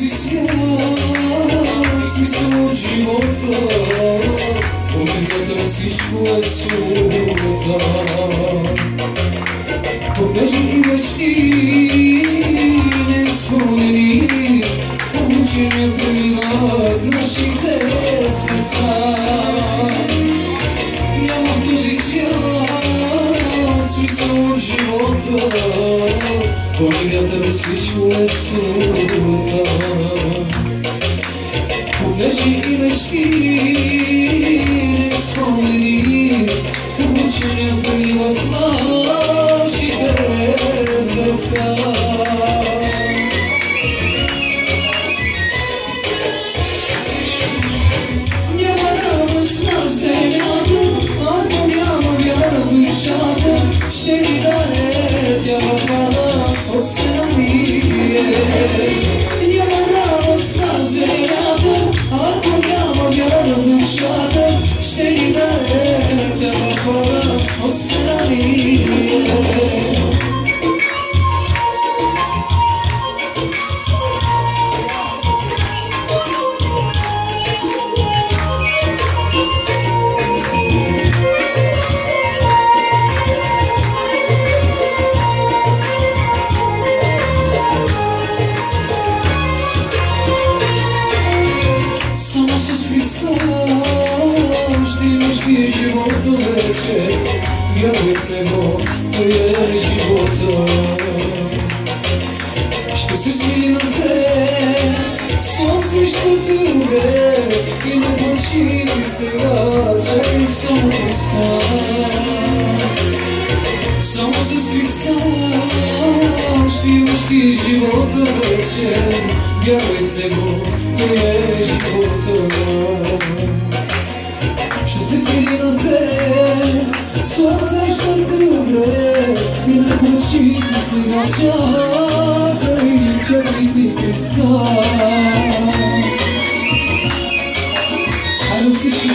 този свят, смисъл от живота, помнята всичко е суета. Понеже и мечти неизпълнени, учения преливат нашите сърца. Няма в този свят смисъл от живота, понеже всичко е суета. Понеже и мечти неизпълнени, учения преливат нашите сърца. Няма радост на земята, ако няма вяра в душата, ще ни даде тя в пада от страни. Няма радост на земята, ако няма вяра в душата, ще ни даде тя в пада от страни. Ще имаш ти живота вече, вярвай в него, той е живота. Ще се смени на теб, слънце ще те убе, и не мълчи сега, чакай само Христа. Само с Христа ще имаш ти живота вече, вярвай в него, той е живота. Ще се смени на теб, слънце ще те огрее, и не мълчи сега, чакай ти Христа. Хайде всички!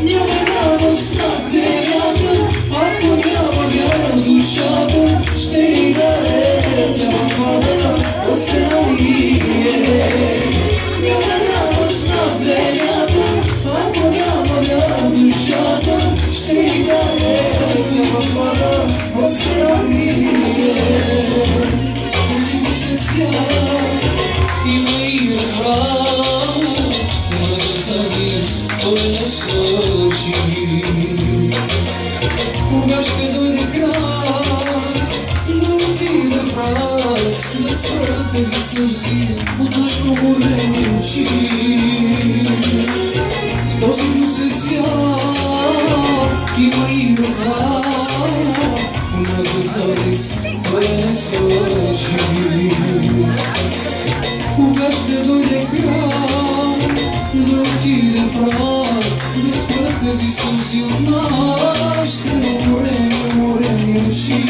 Няма радост на земята, ако няма вяра в душата, ще ни даде тя в пада от страни. Няма радост на земята, ако няма вяра в душата, ще ни даде тя в пада от страни. Този свят има и разврат, но за завист той не свърши. Кога ще дойде край, да отида в рай, да спрат тези сълзи от нашето горени очи. В този гнусен свят има и разврат, но за завист той не свърши. Кога ще дойде край, да отиде в рай, да спрат тези сълзи от нашите горени очи.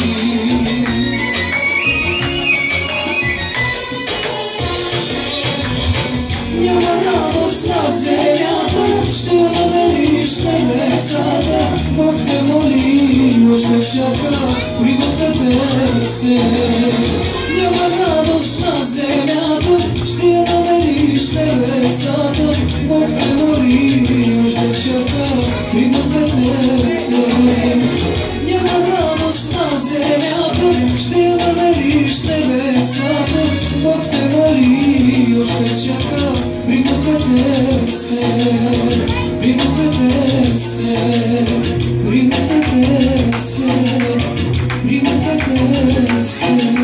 Няма радост на земята, ще намериш небесата, Бог те моли, още чака, пригответе се. Няма радост на земята, ще намериш небесата, Бог те моли, още чака, пригответе се. Няма радост на земята, ще намериш небесата, Бог те моли, още чака, пригответе се, пригответе се, пригответе се, пригответе се.